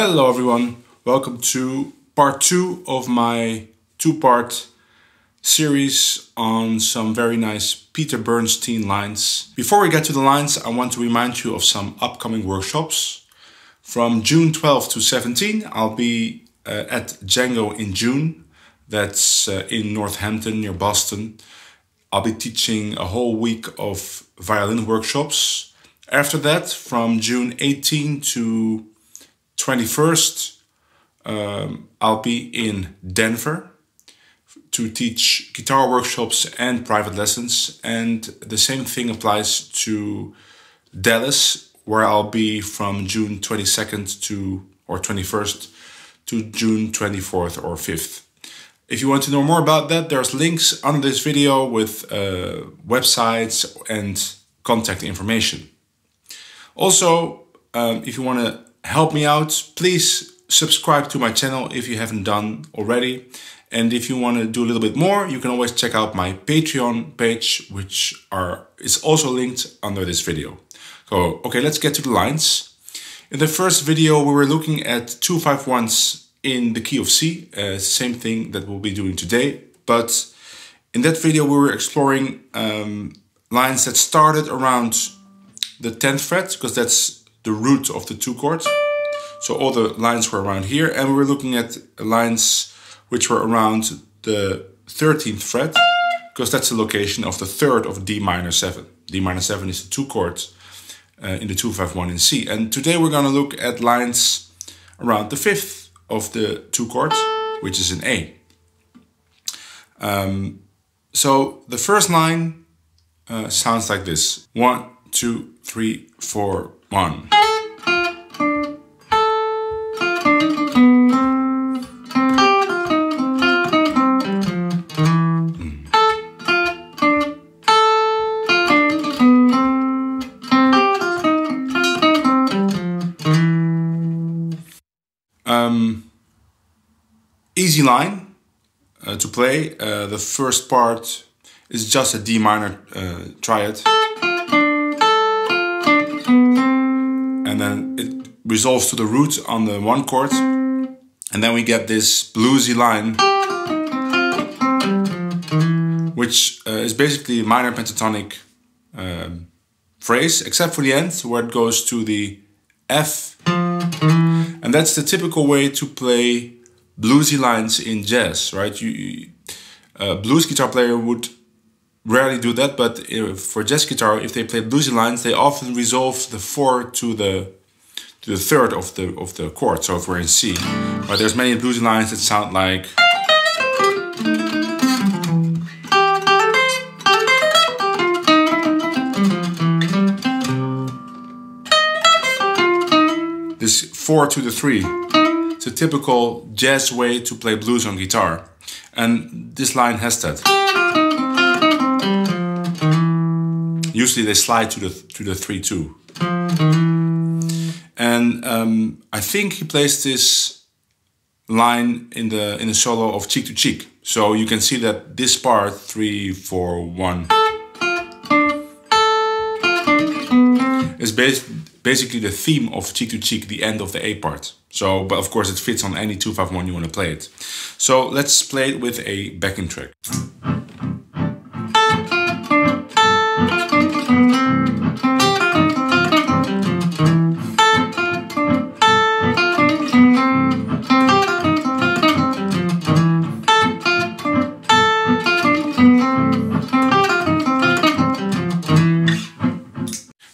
Hello everyone, welcome to part 2 of my two-part series on some very nice Peter Bernstein lines. Before we get to the lines, I want to remind you of some upcoming workshops. From June 12 to 17, I'll be at Django in June. That's in Northampton near Boston. I'll be teaching a whole week of violin workshops. After that, from June 18 to 21st, I'll be in Denver to teach guitar workshops and private lessons. And the same thing applies to Dallas, where I'll be from June 22nd or 21st to June 24th or 5th. If you want to know more about that, there's links under this video with websites and contact information. Also, if you want to help me out, please subscribe to my channel if you haven't done already. And if you want to do a little bit more, you can always check out my Patreon page, which is also linked under this video. So, okay, let's get to the lines. In the first video, we were looking at 2-5-1s in the key of C, same thing that we'll be doing today. But in that video, we were exploring lines that started around the 10th fret, because that's the root of the 2 chord. So all the lines were around here, and we were looking at lines which were around the 13th fret, because that's the location of the 3rd of D minor 7. D minor 7 is the 2 chord in the 2-5-1 in C. And today we're going to look at lines around the 5th of the 2 chord, which is in A. So the first line sounds like this. 1, 2, 3, 4, 1. Easy line to play. The first part is just a D minor triad. And then it resolves to the root on the 1 chord. And then we get this bluesy line, which is basically a minor pentatonic phrase, except for the end where it goes to the F. And that's the typical way to play bluesy lines in jazz, right? A blues guitar player would rarely do that, but for jazz guitar, if they play bluesy lines, they often resolve the 4 to the 3rd of the chord. So if we're in C, but there's many bluesy lines that sound like this 4 to the 3. It's a typical jazz way to play blues on guitar, and this line has that. Usually they slide to the 3-2. And I think he plays this line in the solo of Cheek to Cheek. So you can see that this part 3-4-1 is basically the theme of Cheek to Cheek, the end of the A part. So, but of course it fits on any 2-5-1 you want to play it. So let's play it with a backing track.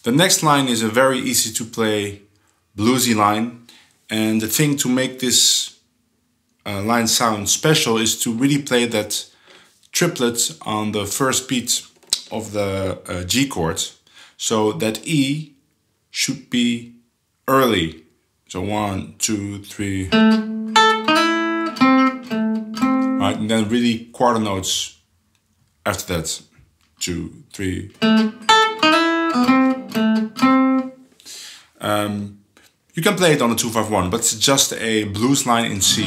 The next line is a very easy to play bluesy line, and the thing to make this line sound special is to really play that triplet on the first beat of the G chord, so that E should be early. So 1, 2, 3, right, and then really quarter notes after that. 2, 3. You can play it on the 2-5-1, but it's just a blues line in C,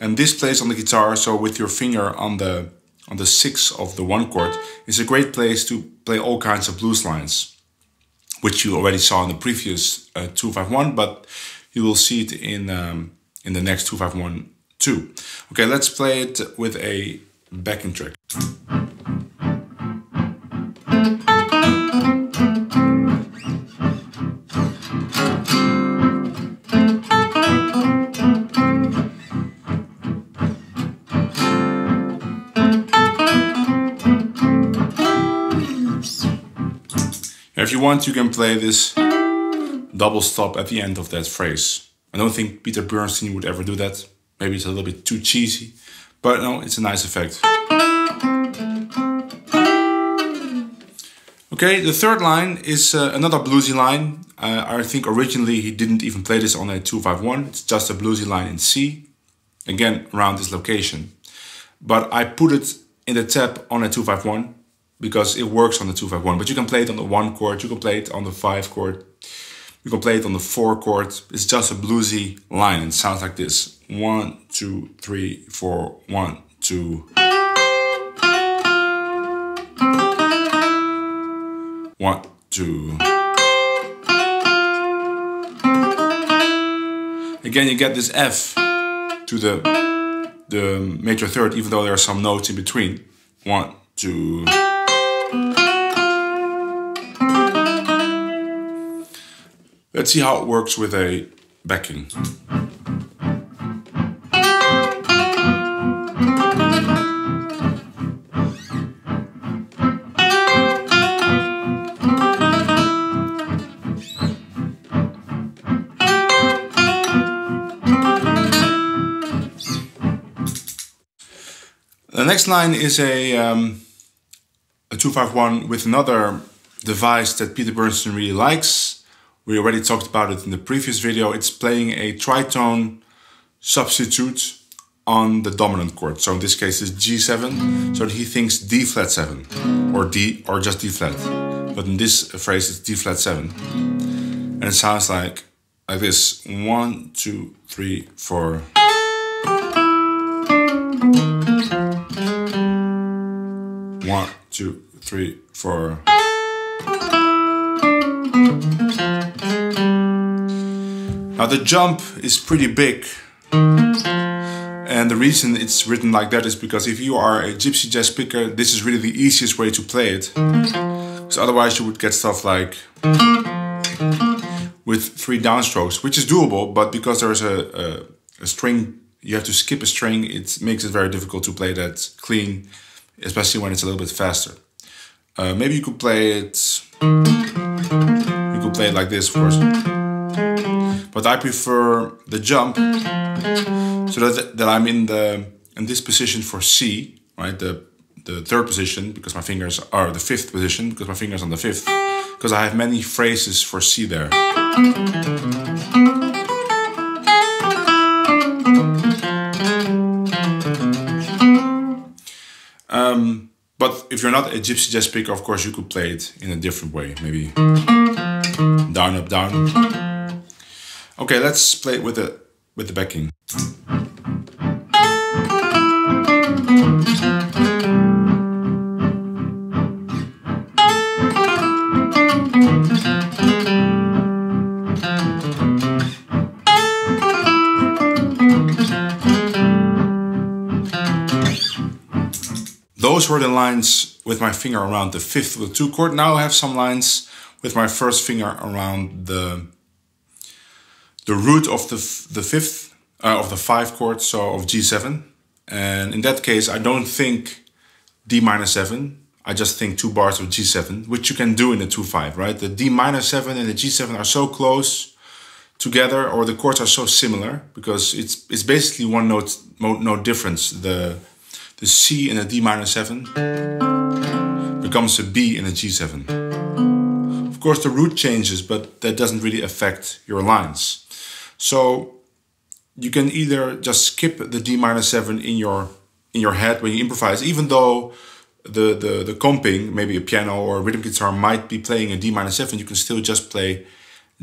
and this plays on the guitar. So with your finger on the 6 of the 1 chord, is a great place to play all kinds of blues lines, which you already saw in the previous 2-5-1. But You will see it in the next 251 too. Okay, let's play it with a backing track. If you want, you can play this double stop at the end of that phrase. I don't think Peter Bernstein would ever do that. Maybe it's a little bit too cheesy, but no, it's a nice effect. Okay, the third line is another bluesy line. I think originally he didn't even play this on a 251. It's just a bluesy line in C, again around this location. But I put it in the tab on a 251 because it works on the 251. But you can play it on the 1 chord, you can play it on the 5 chord, you can play it on the 4 chord. It's just a bluesy line. It sounds like this: 1, 2, 3, 4, 1, 2. 1, 2. Again, you get this F to the major third, even though there are some notes in between. 1, 2. Let's see how it works with a backing. The next line is a 251 with another device that Peter Bernstein really likes. We already talked about it in the previous video. It's playing a tritone substitute on the dominant chord. So in this case it's G7. So he thinks D flat 7 or D or just D flat. But in this phrase it's D flat 7. And it sounds like this: 1, 2, 3, 4. One, 2, 3, 4. Now the jump is pretty big, and the reason it's written like that is because if you are a gypsy jazz picker, this is really the easiest way to play it. Because otherwise you would get stuff like with 3 downstrokes, which is doable, but because there's a string, you have to skip a string, it makes it very difficult to play that clean, especially when it's a little bit faster. Maybe you could play it. You could play it like this, of course. But I prefer the jump, so that I'm in this position for C, right? The third position, because my fingers are the 5th position, because my fingers on the 5th, because I have many phrases for C there. But if you're not a gypsy jazz picker, of course you could play it in a different way, maybe down, up, down. Okay, let's play it with the backing. Those were the lines with my finger around the 5th with 2 chord. Now I have some lines with my first finger around the root of the 5th of the 5 chord, so of G7. And in that case, I don't think D minor 7. I just think 2 bars of G7, which you can do in the 2/5, right? The D minor 7 and the G7 are so close together, or the chords are so similar, because it's basically one note difference. The C in a D minor 7 becomes a B in a G7. Of course the root changes, but that doesn't really affect your lines. So you can either just skip the D minor 7 in your head when you improvise, even though the comping, maybe a piano or a rhythm guitar, might be playing a D minor 7, you can still just play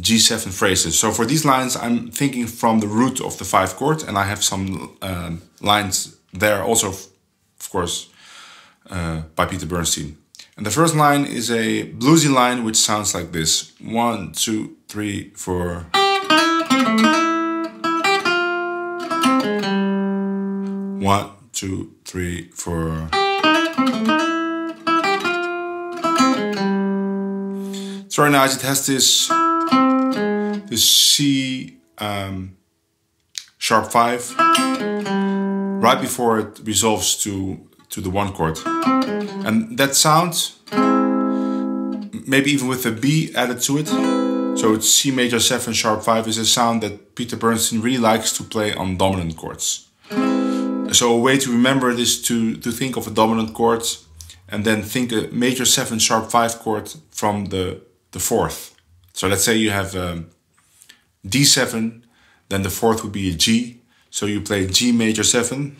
G7 phrases. So for these lines, I'm thinking from the root of the 5 chord, and I have some lines there also, of course, by Peter Bernstein. And the first line is a bluesy line which sounds like this: 1, 2, 3, 4. 1, 2, 3, 4. It's very nice. It has this C sharp 5 right before it resolves to the 1 chord. And that sound, maybe even with a B added to it, so it's C major 7 sharp 5, is a sound that Peter Bernstein really likes to play on dominant chords. So a way to remember it is to think of a dominant chord and then think a major 7 sharp 5 chord from the 4th. So let's say you have D7, then the 4th would be a G. So you play G major 7,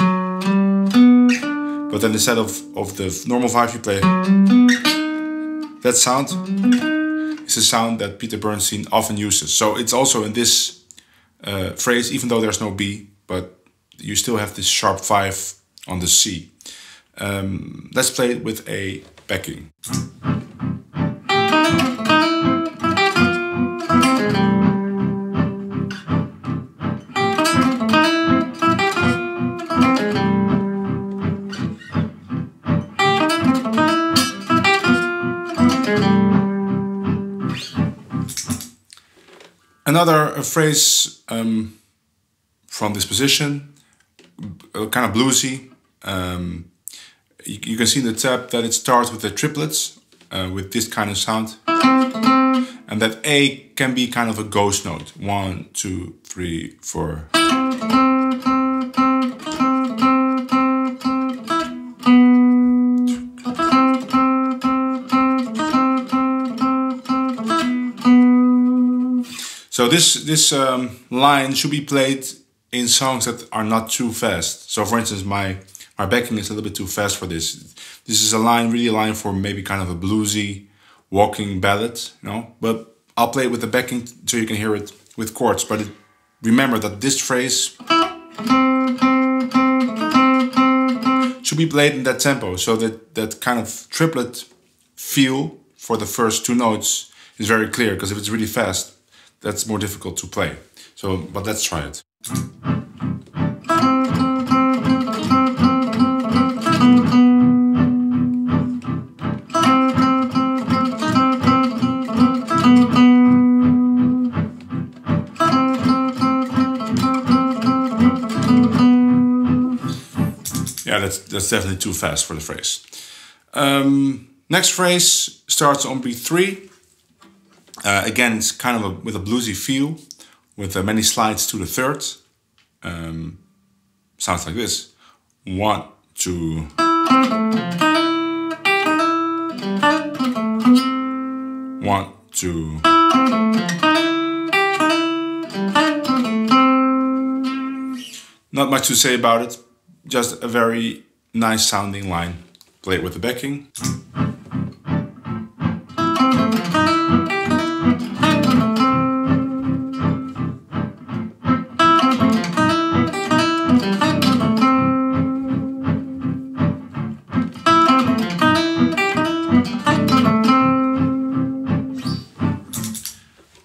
but then instead of the normal 5 you play that sound. It's a sound that Peter Bernstein often uses. So it's also in this phrase, even though there's no B, but you still have this sharp 5 on the C. Let's play it with a backing. Another phrase from this position, kind of bluesy. You can see in the tab that it starts with the triplets, with this kind of sound. And that A can be kind of a ghost note. 1, 2, 3, 4. So this line should be played in songs that are not too fast. So for instance, my backing is a little bit too fast for this. This is really a line for maybe kind of a bluesy walking ballad, you know. But I'll play it with the backing so you can hear it with chords. But remember that this phrase should be played in that tempo, so that kind of triplet feel for the first 2 notes is very clear. Because if it's really fast, that's more difficult to play. So, but let's try it. Yeah, that's definitely too fast for the phrase. Next phrase starts on beat 3. Again, it's kind of with a bluesy feel, with many slides to the 3rd. Sounds like this. 1, 2. One, two. Not much to say about it. Just a very nice sounding line. Play it with the backing.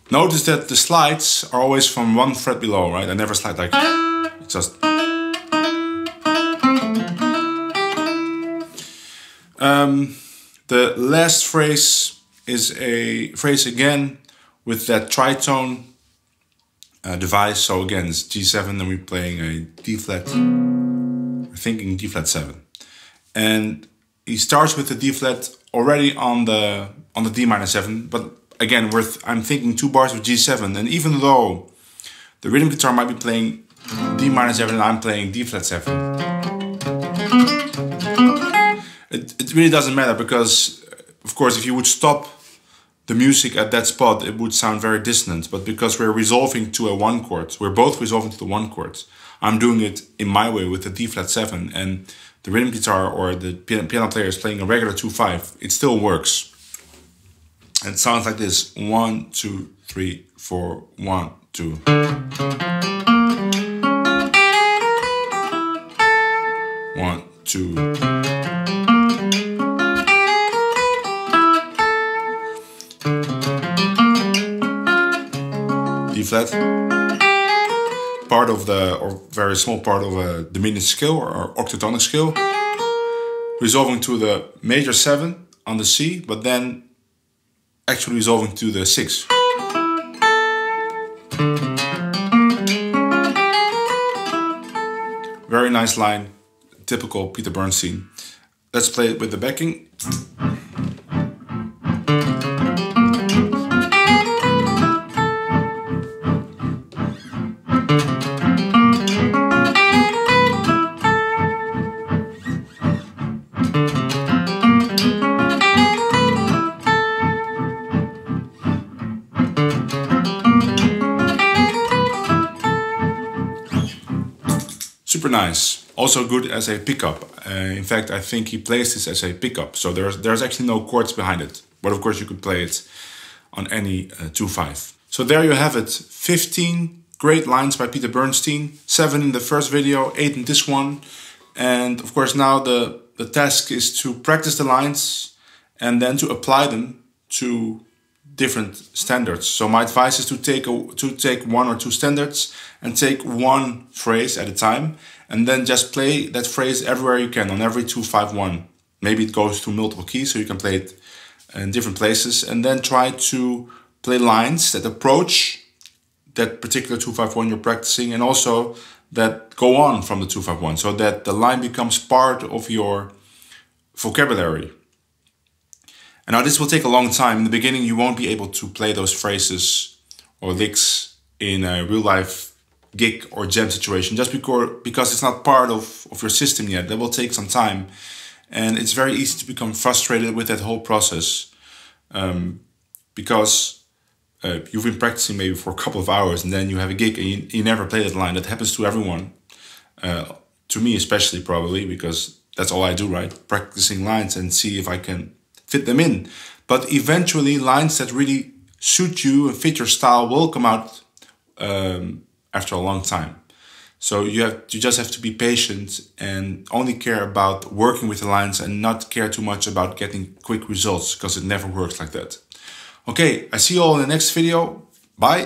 Notice that the slides are always from 1 fret below, right? I never slide like, it's just. The last phrase is a phrase again with that tritone device. So again, it's G7 and we're playing a D flat, we're thinking D flat 7. And he starts with the D flat already on the D minor 7, but again, I'm thinking 2 bars with G7, and even though the rhythm guitar might be playing D minor 7 and I'm playing D flat 7, it really doesn't matter, because of course if you would stop the music at that spot it would sound very dissonant, but because we're resolving to a 1 chord, we're both resolving to the 1 chord. I'm doing it in my way with the D flat 7, and the rhythm guitar or the piano player is playing a regular 2/5, it still works. And it sounds like this. 1, 2, 3, 4, 1, 2. One, two. D flat. part of the, or very small part of a diminished scale or octatonic scale, resolving to the major 7 on the C, but then actually resolving to the 6. Very nice line, typical Peter Bernstein. Let's play it with the backing. Super nice. Also good as a pickup. In fact, I think he plays this as a pickup. So there's actually no chords behind it. But of course you could play it on any 2/5. So there you have it. 15 great lines by Peter Bernstein. 7 in the first video, 8 in this one. And of course now the task is to practice the lines and then to apply them to different standards. So my advice is to take 1 or 2 standards and take 1 phrase at a time, and then just play that phrase everywhere you can on every 2/5/1. Maybe it goes to multiple keys, so you can play it in different places, and then try to play lines that approach that particular 2/5/1 you're practicing, and also that go on from the 2/5/1, so that the line becomes part of your vocabulary. And now this will take a long time. In the beginning you won't be able to play those phrases or licks in a real life gig or jam situation, just because it's not part of your system yet. That will take some time. And it's very easy to become frustrated with that whole process. Because you've been practicing maybe for a couple of hours and then you have a gig and you never play that line. That happens to everyone. To me especially, probably, because that's all I do, right? Practicing lines and see if I can fit them in. But eventually lines that really suit you and fit your style will come out after a long time. So you just have to be patient and only care about working with the lines and not care too much about getting quick results, because it never works like that. Okay, I see you all in the next video. Bye.